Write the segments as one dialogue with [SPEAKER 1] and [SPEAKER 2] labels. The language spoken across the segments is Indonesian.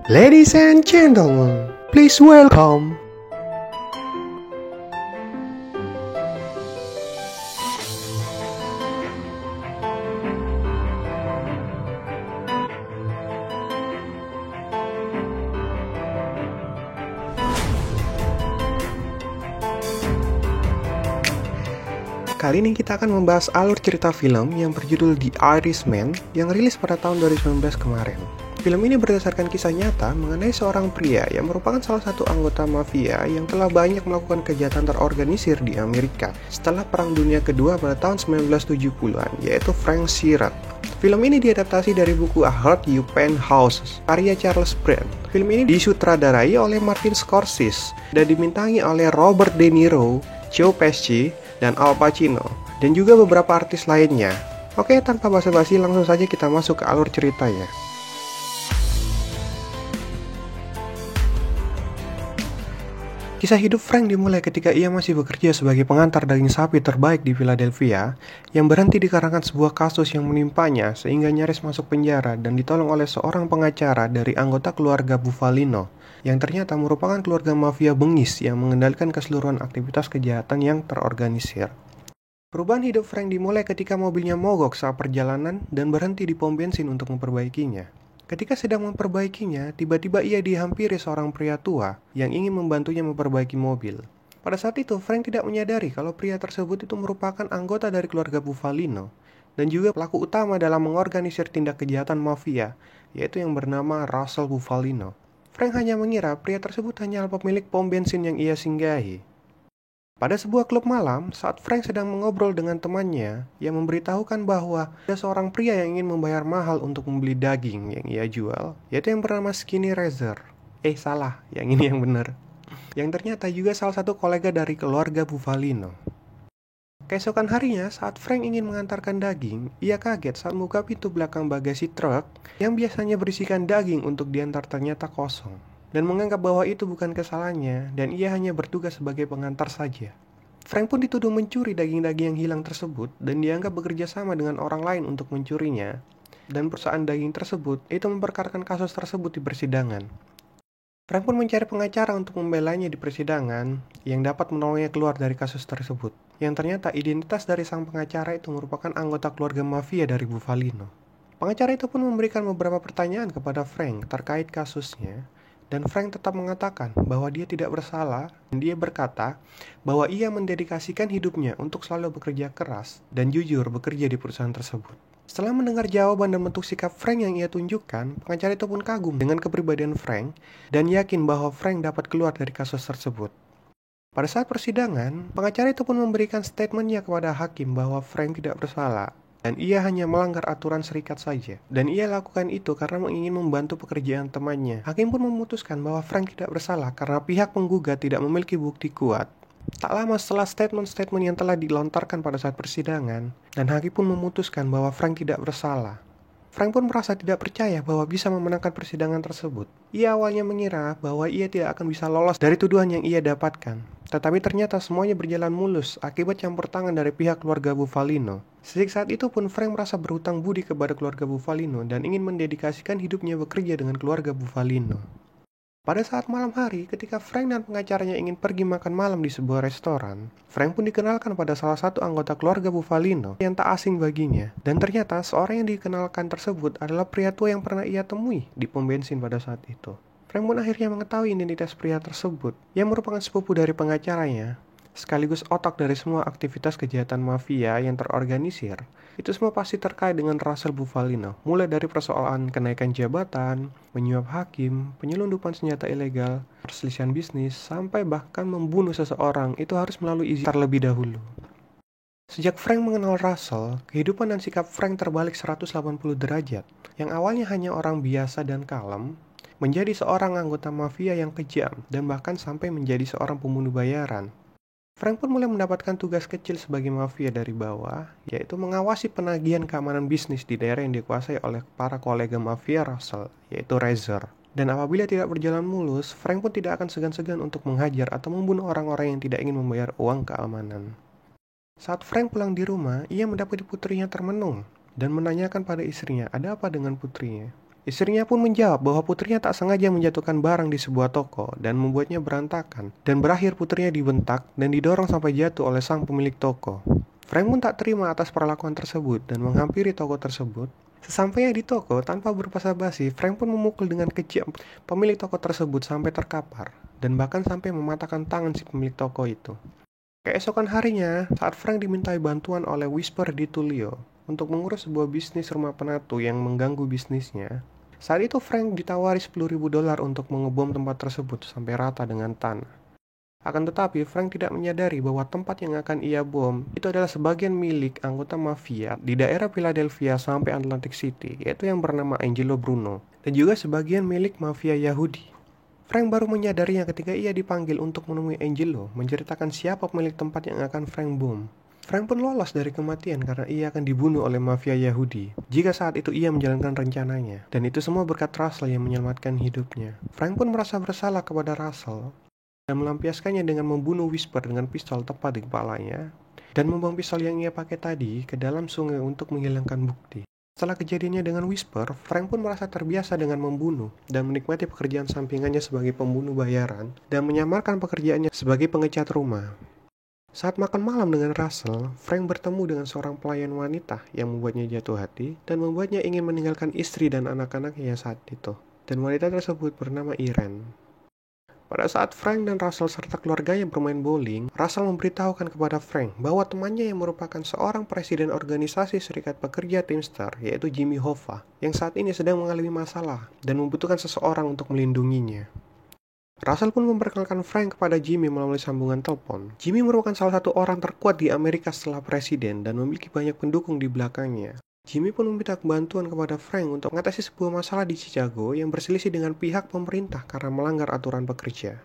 [SPEAKER 1] Ladies and gentlemen, please welcome. Kali ini kita akan membahas alur cerita film yang berjudul The Irishman yang rilis pada tahun 2019 kemarin. Film ini berdasarkan kisah nyata mengenai seorang pria yang merupakan salah satu anggota mafia yang telah banyak melakukan kejahatan terorganisir di Amerika setelah Perang Dunia Kedua pada tahun 1970-an, yaitu Frank Sheeran. Film ini diadaptasi dari buku A Heart You Paint Houses, karya Charles Brand. Film ini disutradarai oleh Martin Scorsese dan dimintangi oleh Robert De Niro, Joe Pesci, dan Al Pacino, dan juga beberapa artis lainnya. Oke, tanpa basa-basi langsung saja kita masuk ke alur ceritanya. Kisah hidup Frank dimulai ketika ia masih bekerja sebagai pengantar daging sapi terbaik di Philadelphia yang berhenti dikarenakan sebuah kasus yang menimpanya sehingga nyaris masuk penjara dan ditolong oleh seorang pengacara dari anggota keluarga Bufalino yang ternyata merupakan keluarga mafia bengis yang mengendalikan keseluruhan aktivitas kejahatan yang terorganisir. Perubahan hidup Frank dimulai ketika mobilnya mogok saat perjalanan dan berhenti di pom bensin untuk memperbaikinya. Ketika sedang memperbaikinya, tiba-tiba ia dihampiri seorang pria tua yang ingin membantunya memperbaiki mobil. Pada saat itu, Frank tidak menyadari kalau pria tersebut itu merupakan anggota dari keluarga Bufalino dan juga pelaku utama dalam mengorganisir tindak kejahatan mafia, yaitu yang bernama Russell Bufalino. Frank hanya mengira pria tersebut hanyalah pemilik pom bensin yang ia singgahi. Pada sebuah klub malam, saat Frank sedang mengobrol dengan temannya yang memberitahukan bahwa ada seorang pria yang ingin membayar mahal untuk membeli daging yang ia jual, yaitu yang bernama Skinny Razor. Salah, yang ini yang benar. Yang ternyata juga salah satu kolega dari keluarga Bufalino. Keesokan harinya, saat Frank ingin mengantarkan daging, ia kaget saat membuka pintu belakang bagasi truk yang biasanya berisikan daging untuk diantar ternyata kosong. Dan menganggap bahwa itu bukan kesalahannya dan ia hanya bertugas sebagai pengantar saja. Frank pun dituduh mencuri daging-daging yang hilang tersebut dan dianggap bekerja sama dengan orang lain untuk mencurinya. Dan perusahaan daging tersebut itu memperkarakan kasus tersebut di persidangan. Frank pun mencari pengacara untuk membelanya di persidangan yang dapat menolongnya keluar dari kasus tersebut. Yang ternyata identitas dari sang pengacara itu merupakan anggota keluarga mafia dari Bufalino. Pengacara itu pun memberikan beberapa pertanyaan kepada Frank terkait kasusnya. Dan Frank tetap mengatakan bahwa dia tidak bersalah dan dia berkata bahwa ia mendedikasikan hidupnya untuk selalu bekerja keras dan jujur bekerja di perusahaan tersebut. Setelah mendengar jawaban dan bentuk sikap Frank yang ia tunjukkan, pengacara itu pun kagum dengan kepribadian Frank dan yakin bahwa Frank dapat keluar dari kasus tersebut. Pada saat persidangan, pengacara itu pun memberikan statementnya kepada hakim bahwa Frank tidak bersalah. Dan ia hanya melanggar aturan serikat saja. Dan ia lakukan itu karena ingin membantu pekerjaan temannya. Hakim pun memutuskan bahwa Frank tidak bersalah karena pihak penggugat tidak memiliki bukti kuat. Tak lama setelah statement-statement yang telah dilontarkan pada saat persidangan, dan hakim pun memutuskan bahwa Frank tidak bersalah. Frank pun merasa tidak percaya bahwa bisa memenangkan persidangan tersebut. Ia awalnya mengira bahwa ia tidak akan bisa lolos dari tuduhan yang ia dapatkan. Tetapi ternyata semuanya berjalan mulus akibat campur tangan dari pihak keluarga Bufalino. Sejak saat itu pun Frank merasa berhutang budi kepada keluarga Bufalino dan ingin mendedikasikan hidupnya bekerja dengan keluarga Bufalino. Pada saat malam hari, ketika Frank dan pengacaranya ingin pergi makan malam di sebuah restoran, Frank pun dikenalkan pada salah satu anggota keluarga Bufalino yang tak asing baginya. Dan ternyata seorang yang dikenalkan tersebut adalah pria tua yang pernah ia temui di pom bensin pada saat itu. Frank pun akhirnya mengetahui identitas pria tersebut yang merupakan sepupu dari pengacaranya, sekaligus otak dari semua aktivitas kejahatan mafia yang terorganisir. Itu semua pasti terkait dengan Russell Bufalino, mulai dari persoalan kenaikan jabatan, menyuap hakim, penyelundupan senjata ilegal, perselisihan bisnis, sampai bahkan membunuh seseorang itu harus melalui izin terlebih dahulu. Sejak Frank mengenal Russell, kehidupan dan sikap Frank terbalik 180 derajat. Yang awalnya hanya orang biasa dan kalem, menjadi seorang anggota mafia yang kejam dan bahkan sampai menjadi seorang pembunuh bayaran. Frank pun mulai mendapatkan tugas kecil sebagai mafia dari bawah, yaitu mengawasi penagihan keamanan bisnis di daerah yang dikuasai oleh para kolega mafia Russell, yaitu Razor. Dan apabila tidak berjalan mulus, Frank pun tidak akan segan-segan untuk menghajar atau membunuh orang-orang yang tidak ingin membayar uang keamanan. Saat Frank pulang di rumah, ia mendapati putrinya termenung dan menanyakan pada istrinya ada apa dengan putrinya. Istrinya pun menjawab bahwa putrinya tak sengaja menjatuhkan barang di sebuah toko dan membuatnya berantakan. Dan berakhir putrinya dibentak dan didorong sampai jatuh oleh sang pemilik toko. Frank pun tak terima atas perlakuan tersebut dan menghampiri toko tersebut. Sesampainya di toko, tanpa berbasa-basi, Frank pun memukul dengan kejam pemilik toko tersebut sampai terkapar. Dan bahkan sampai mematahkan tangan si pemilik toko itu. Keesokan harinya, saat Frank dimintai bantuan oleh Whisper di Tullio untuk mengurus sebuah bisnis rumah penatu yang mengganggu bisnisnya, saat itu Frank ditawari $10.000 untuk mengebom tempat tersebut sampai rata dengan tanah. Akan tetapi, Frank tidak menyadari bahwa tempat yang akan ia bom itu adalah sebagian milik anggota mafia di daerah Philadelphia sampai Atlantic City, yaitu yang bernama Angelo Bruno, dan juga sebagian milik mafia Yahudi. Frank baru menyadarinya ketika ia dipanggil untuk menemui Angelo, menceritakan siapa pemilik tempat yang akan Frank bom. Frank pun lolos dari kematian karena ia akan dibunuh oleh mafia Yahudi jika saat itu ia menjalankan rencananya. Dan itu semua berkat Russell yang menyelamatkan hidupnya. Frank pun merasa bersalah kepada Russell dan melampiaskannya dengan membunuh Whisper dengan pistol tepat di kepalanya dan membuang pistol yang ia pakai tadi ke dalam sungai untuk menghilangkan bukti. Setelah kejadiannya dengan Whisper, Frank pun merasa terbiasa dengan membunuh dan menikmati pekerjaan sampingannya sebagai pembunuh bayaran dan menyamarkan pekerjaannya sebagai pengecat rumah. Saat makan malam dengan Russell, Frank bertemu dengan seorang pelayan wanita yang membuatnya jatuh hati dan membuatnya ingin meninggalkan istri dan anak-anaknya saat itu. Dan wanita tersebut bernama Irene. Pada saat Frank dan Russell serta keluarganya bermain bowling, Russell memberitahukan kepada Frank bahwa temannya yang merupakan seorang presiden organisasi serikat pekerja Teamster, yaitu Jimmy Hoffa, yang saat ini sedang mengalami masalah dan membutuhkan seseorang untuk melindunginya. Russell pun memperkenalkan Frank kepada Jimmy melalui sambungan telepon. Jimmy merupakan salah satu orang terkuat di Amerika setelah presiden dan memiliki banyak pendukung di belakangnya. Jimmy pun meminta bantuan kepada Frank untuk mengatasi sebuah masalah di Chicago yang berselisih dengan pihak pemerintah karena melanggar aturan pekerja.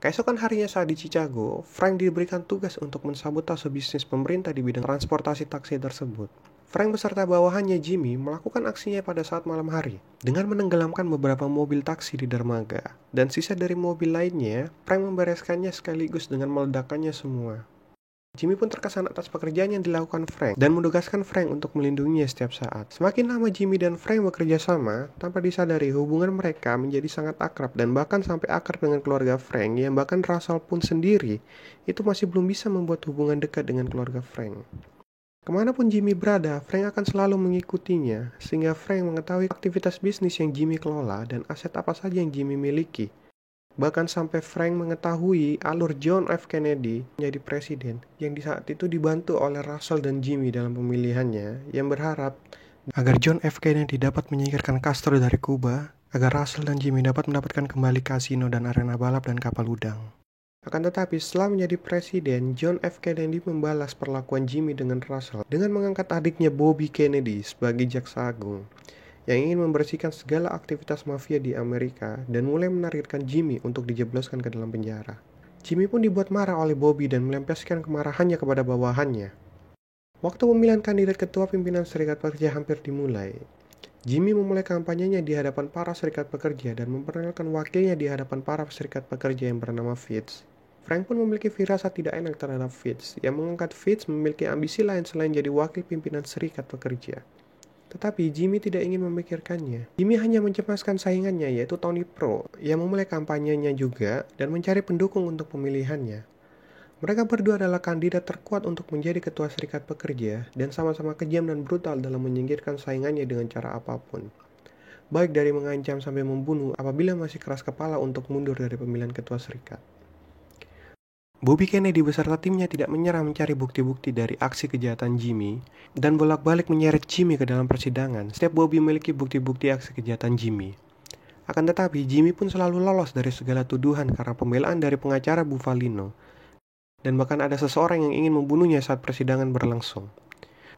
[SPEAKER 1] Keesokan harinya saat di Chicago, Frank diberikan tugas untuk mensabotase bisnis pemerintah di bidang transportasi taksi tersebut. Frank beserta bawahannya Jimmy melakukan aksinya pada saat malam hari dengan menenggelamkan beberapa mobil taksi di dermaga, dan sisa dari mobil lainnya Frank membereskannya sekaligus dengan meledakkannya semua. Jimmy pun terkesan atas pekerjaan yang dilakukan Frank dan menugaskan Frank untuk melindunginya setiap saat. Semakin lama Jimmy dan Frank bekerja sama, tanpa disadari hubungan mereka menjadi sangat akrab dan bahkan sampai akrab dengan keluarga Frank yang bahkan Russell pun sendiri itu masih belum bisa membuat hubungan dekat dengan keluarga Frank. Kemanapun Jimmy berada, Frank akan selalu mengikutinya, sehingga Frank mengetahui aktivitas bisnis yang Jimmy kelola dan aset apa saja yang Jimmy miliki. Bahkan sampai Frank mengetahui alur John F. Kennedy menjadi presiden, yang di saat itu dibantu oleh Russell dan Jimmy dalam pemilihannya, yang berharap agar John F. Kennedy dapat menyingkirkan Castro dari Kuba, agar Russell dan Jimmy dapat mendapatkan kembali kasino dan arena balap dan kapal udang. Akan tetapi setelah menjadi presiden, John F. Kennedy membalas perlakuan Jimmy dengan Russell dengan mengangkat adiknya Bobby Kennedy sebagai jaksa agung yang ingin membersihkan segala aktivitas mafia di Amerika dan mulai menargetkan Jimmy untuk dijebloskan ke dalam penjara. Jimmy pun dibuat marah oleh Bobby dan melampiaskan kemarahannya kepada bawahannya. Waktu pemilihan kandidat ketua pimpinan serikat pekerja hampir dimulai. Jimmy memulai kampanyenya di hadapan para serikat pekerja dan memperkenalkan wakilnya di hadapan para serikat pekerja yang bernama Fitz. Frank pun memiliki firasat tidak enak terhadap Fitz, yang mengangkat Fitz memiliki ambisi lain selain jadi wakil pimpinan serikat pekerja. Tetapi Jimmy tidak ingin memikirkannya. Jimmy hanya mencemaskan saingannya, yaitu Tony Pro, yang memulai kampanyenya juga dan mencari pendukung untuk pemilihannya. Mereka berdua adalah kandidat terkuat untuk menjadi ketua serikat pekerja dan sama-sama kejam dan brutal dalam menyingkirkan saingannya dengan cara apapun. Baik dari mengancam sampai membunuh apabila masih keras kepala untuk mundur dari pemilihan ketua serikat. Bobby Kennedy beserta timnya tidak menyerah mencari bukti-bukti dari aksi kejahatan Jimmy dan bolak-balik menyeret Jimmy ke dalam persidangan setiap Bobby memiliki bukti-bukti aksi kejahatan Jimmy. Akan tetapi, Jimmy pun selalu lolos dari segala tuduhan karena pembelaan dari pengacara Bufalino. Dan bahkan ada seseorang yang ingin membunuhnya saat persidangan berlangsung.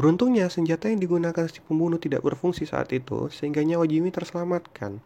[SPEAKER 1] Beruntungnya, senjata yang digunakan si pembunuh tidak berfungsi saat itu, sehingga nyawa Jimmy terselamatkan.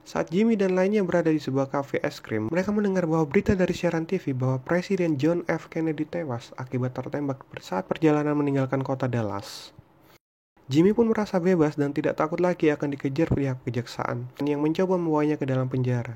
[SPEAKER 1] Saat Jimmy dan lainnya berada di sebuah kafe es krim, mereka mendengar bahwa berita dari siaran TV bahwa Presiden John F. Kennedy tewas akibat tertembak saat perjalanan meninggalkan kota Dallas. Jimmy pun merasa bebas dan tidak takut lagi akan dikejar pihak kejaksaan yang mencoba membawanya ke dalam penjara.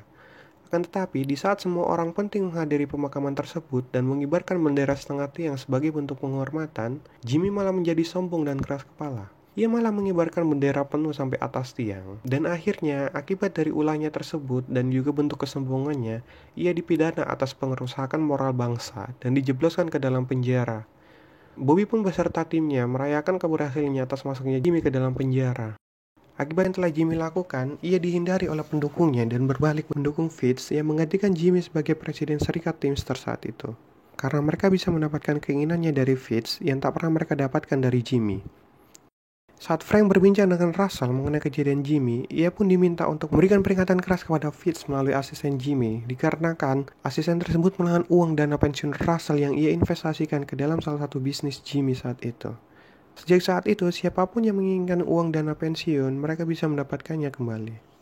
[SPEAKER 1] Akan tetapi, di saat semua orang penting menghadiri pemakaman tersebut dan mengibarkan bendera setengah tiang sebagai bentuk penghormatan, Jimmy malah menjadi sombong dan keras kepala. Ia malah mengibarkan bendera penuh sampai atas tiang. Dan akhirnya, akibat dari ulahnya tersebut dan juga bentuk kesombongannya, ia dipidana atas pengerusakan moral bangsa dan dijebloskan ke dalam penjara. Bobby pun beserta timnya merayakan keberhasilannya atas masuknya Jimmy ke dalam penjara. Akibat yang telah Jimmy lakukan, ia dihindari oleh pendukungnya dan berbalik mendukung Fitz yang menggantikan Jimmy sebagai presiden Serikat Teamster saat itu. Karena mereka bisa mendapatkan keinginannya dari Fitz yang tak pernah mereka dapatkan dari Jimmy. Saat Frank berbincang dengan Russell mengenai kejadian Jimmy, ia pun diminta untuk memberikan peringatan keras kepada Fitz melalui asisten Jimmy, dikarenakan asisten tersebut menahan uang dana pensiun Russell yang ia investasikan ke dalam salah satu bisnis Jimmy saat itu. Sejak saat itu, siapapun yang menginginkan uang dana pensiun, mereka bisa mendapatkannya kembali.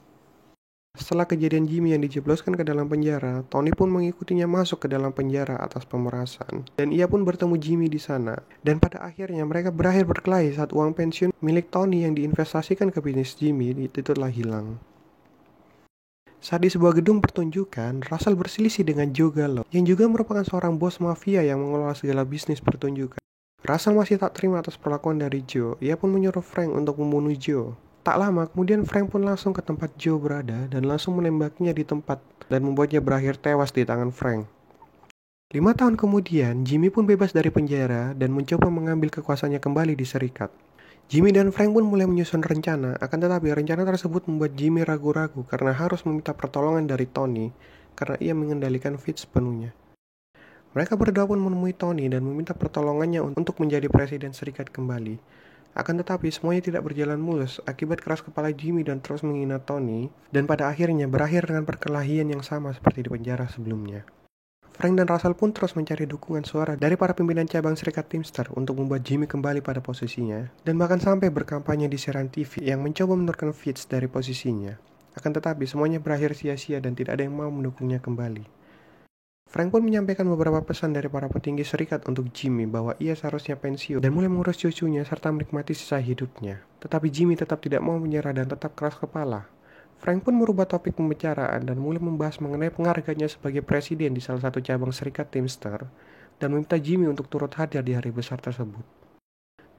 [SPEAKER 1] Setelah kejadian Jimmy yang dijebloskan ke dalam penjara, Tony pun mengikutinya masuk ke dalam penjara atas pemerasan. Dan ia pun bertemu Jimmy di sana. Dan pada akhirnya mereka berakhir berkelahi saat uang pensiun milik Tony yang diinvestasikan ke bisnis Jimmy itu telah hilang. Saat di sebuah gedung pertunjukan, Russell berselisih dengan Joe Gallo, yang juga merupakan seorang bos mafia yang mengelola segala bisnis pertunjukan. Russell masih tak terima atas perlakuan dari Joe. Ia pun menyuruh Frank untuk membunuh Joe. Tak lama kemudian Frank pun langsung ke tempat Joe berada dan langsung menembaknya di tempat dan membuatnya berakhir tewas di tangan Frank. 5 tahun kemudian, Jimmy pun bebas dari penjara dan mencoba mengambil kekuasaannya kembali di Serikat. Jimmy dan Frank pun mulai menyusun rencana, akan tetapi rencana tersebut membuat Jimmy ragu-ragu karena harus meminta pertolongan dari Tony karena ia mengendalikan Fitz sepenuhnya. Mereka berdua pun menemui Tony dan meminta pertolongannya untuk menjadi presiden Serikat kembali. Akan tetapi semuanya tidak berjalan mulus akibat keras kepala Jimmy dan terus menghina Tony, dan pada akhirnya berakhir dengan perkelahian yang sama seperti di penjara sebelumnya. Frank dan Russell pun terus mencari dukungan suara dari para pimpinan cabang Serikat Teamster untuk membuat Jimmy kembali pada posisinya, dan bahkan sampai berkampanye di siaran TV yang mencoba menurunkan Fitz dari posisinya. Akan tetapi semuanya berakhir sia-sia dan tidak ada yang mau mendukungnya kembali. Frank pun menyampaikan beberapa pesan dari para petinggi serikat untuk Jimmy bahwa ia seharusnya pensiun dan mulai mengurus cucunya serta menikmati sisa hidupnya. Tetapi Jimmy tetap tidak mau menyerah dan tetap keras kepala. Frank pun merubah topik pembicaraan dan mulai membahas mengenai penghargaannya sebagai presiden di salah satu cabang serikat Teamster dan meminta Jimmy untuk turut hadir di hari besar tersebut.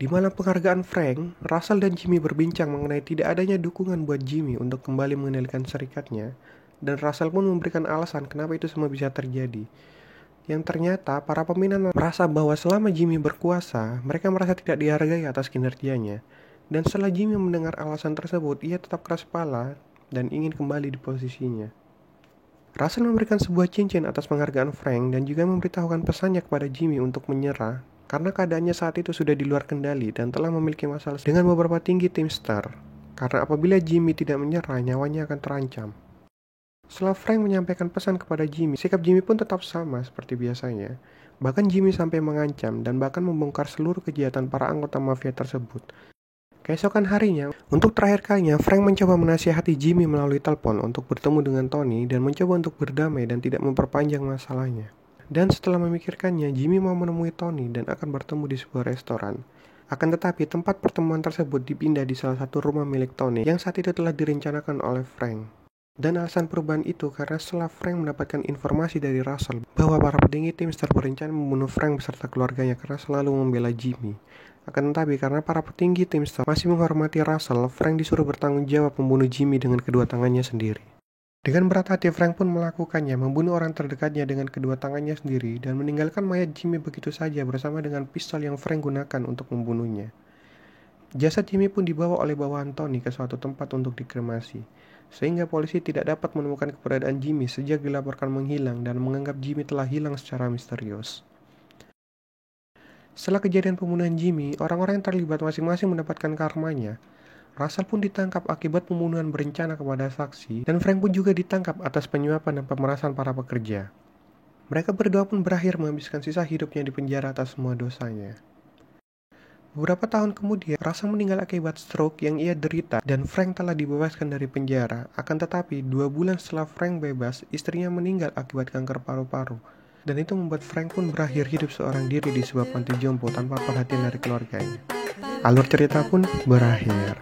[SPEAKER 1] Di malam penghargaan Frank, Russell dan Jimmy berbincang mengenai tidak adanya dukungan buat Jimmy untuk kembali mengendalikan serikatnya, dan Russell pun memberikan alasan kenapa itu semua bisa terjadi. Yang ternyata para pimpinan merasa bahwa selama Jimmy berkuasa, mereka merasa tidak dihargai atas kinerjanya. Dan setelah Jimmy mendengar alasan tersebut, ia tetap keras kepala dan ingin kembali di posisinya. Russell memberikan sebuah cincin atas penghargaan Frank dan juga memberitahukan pesannya kepada Jimmy untuk menyerah karena keadaannya saat itu sudah di luar kendali dan telah memiliki masalah dengan beberapa tinggi Teamster. Karena apabila Jimmy tidak menyerah, nyawanya akan terancam. Setelah Frank menyampaikan pesan kepada Jimmy, sikap Jimmy pun tetap sama seperti biasanya. Bahkan Jimmy sampai mengancam dan bahkan membongkar seluruh kejahatan para anggota mafia tersebut. Keesokan harinya, untuk terakhir kalinya, Frank mencoba menasihati Jimmy melalui telepon untuk bertemu dengan Tony dan mencoba untuk berdamai dan tidak memperpanjang masalahnya. Dan setelah memikirkannya, Jimmy mau menemui Tony dan akan bertemu di sebuah restoran. Akan tetapi, tempat pertemuan tersebut dipindah di salah satu rumah milik Tony yang saat itu telah direncanakan oleh Frank. Dan alasan perubahan itu karena setelah Frank mendapatkan informasi dari Russell bahwa para petinggi Teamster berencana membunuh Frank beserta keluarganya karena selalu membela Jimmy. Akan tetapi karena para petinggi Teamster masih menghormati Russell, Frank disuruh bertanggung jawab membunuh Jimmy dengan kedua tangannya sendiri. Dengan berat hati, Frank pun melakukannya, membunuh orang terdekatnya dengan kedua tangannya sendiri dan meninggalkan mayat Jimmy begitu saja bersama dengan pistol yang Frank gunakan untuk membunuhnya. Jasad Jimmy pun dibawa oleh bawahan Tony ke suatu tempat untuk dikremasi, sehingga polisi tidak dapat menemukan keberadaan Jimmy sejak dilaporkan menghilang dan menganggap Jimmy telah hilang secara misterius. Setelah kejadian pembunuhan Jimmy, orang-orang yang terlibat masing-masing mendapatkan karmanya. Russell pun ditangkap akibat pembunuhan berencana kepada saksi, dan Frank pun juga ditangkap atas penyuapan dan pemerasan para pekerja. Mereka berdua pun berakhir menghabiskan sisa hidupnya di penjara atas semua dosanya. Beberapa tahun kemudian, Russell meninggal akibat stroke yang ia derita dan Frank telah dibebaskan dari penjara. Akan tetapi, 2 bulan setelah Frank bebas, istrinya meninggal akibat kanker paru-paru. Dan itu membuat Frank pun berakhir hidup seorang diri di sebuah panti jompo tanpa perhatian dari keluarganya. Alur cerita pun berakhir.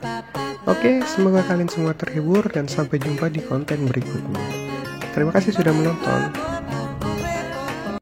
[SPEAKER 1] Oke, semoga kalian semua terhibur dan sampai jumpa di konten berikutnya. Terima kasih sudah menonton.